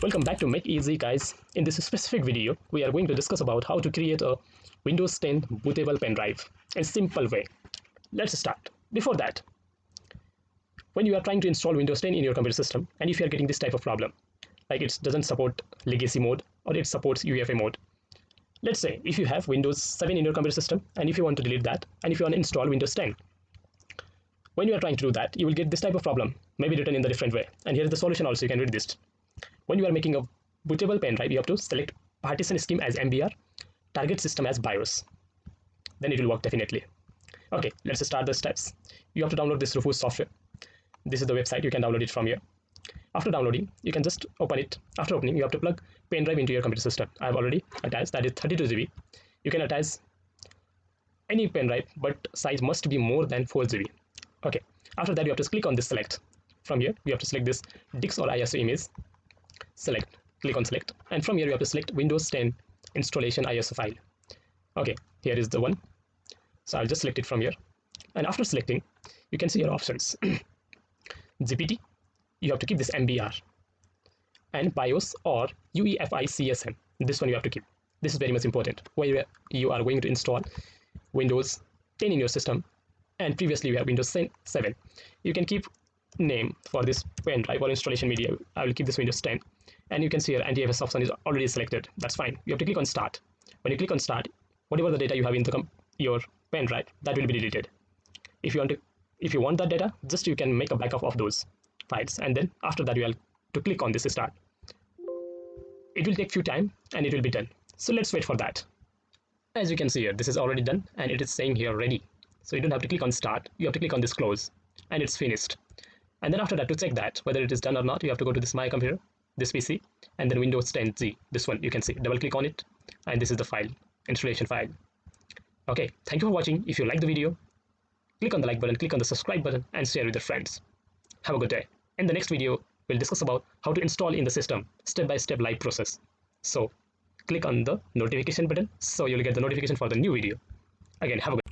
Welcome back to Make Easy, guys. In this specific video, we are going to discuss about how to create a Windows 10 bootable pendrive in a simple way. Let's start. Before that, when you are trying to install Windows 10 in your computer system, and if you are getting this type of problem, like it doesn't support legacy mode or it supports UEFI mode. Let's say if you have Windows 7 in your computer system, and if you want to delete that, and if you want to install Windows 10, when you are trying to do that, you will get this type of problem, maybe written in the different way. And here is the solution also, you can read this. When you are making a bootable pendrive, you have to select partition scheme as MBR, target system as BIOS. Then it will work definitely. Okay, let's start the steps. You have to download this Rufus software. This is the website, you can download it from here. After downloading, you can just open it. After opening, you have to plug pen drive into your computer system. I have already attached, that is 32 GB. You can attach any pen drive, but size must be more than 4 GB. Okay, after that you have to click on this select. From here, you have to select this DIX or ISO image. Select, click on select, and from here you have to select Windows 10 installation ISO file. Okay, here is the one. So I'll just select it from here. And after selecting, you can see your options. GPT, you have to keep this MBR, and BIOS or UEFI CSM. This one you have to keep. This is very much important. Where you are going to install Windows 10 in your system, and previously you have Windows 7. You can keep name for this pen drive or installation media. I will keep this Windows 10, and you can see your anti-FS option is already selected. That's fine. You have to click on start. When you click on start, whatever the data you have in your pen drive, that will be deleted. If you want that data, just you can make a backup of those files, and then after that you have to click on this start. It will take few time and it will be done. So let's wait for that. As you can see here, this is already done and it is saying here ready. So you don't have to click on start, you have to click on this close, and it's finished. And then after that, to check that whether it is done or not, you have to go to this My Computer, this PC, and then Windows 10Z, this one you can see, double click on it, and this is the file, installation file. Okay, thank you for watching. If you like the video, click on the like button, click on the subscribe button, and share with your friends. Have a good day. In the next video, we'll discuss about how to install in the system, step-by-step live process. So click on the notification button so you'll get the notification for the new video. Again, have a good day.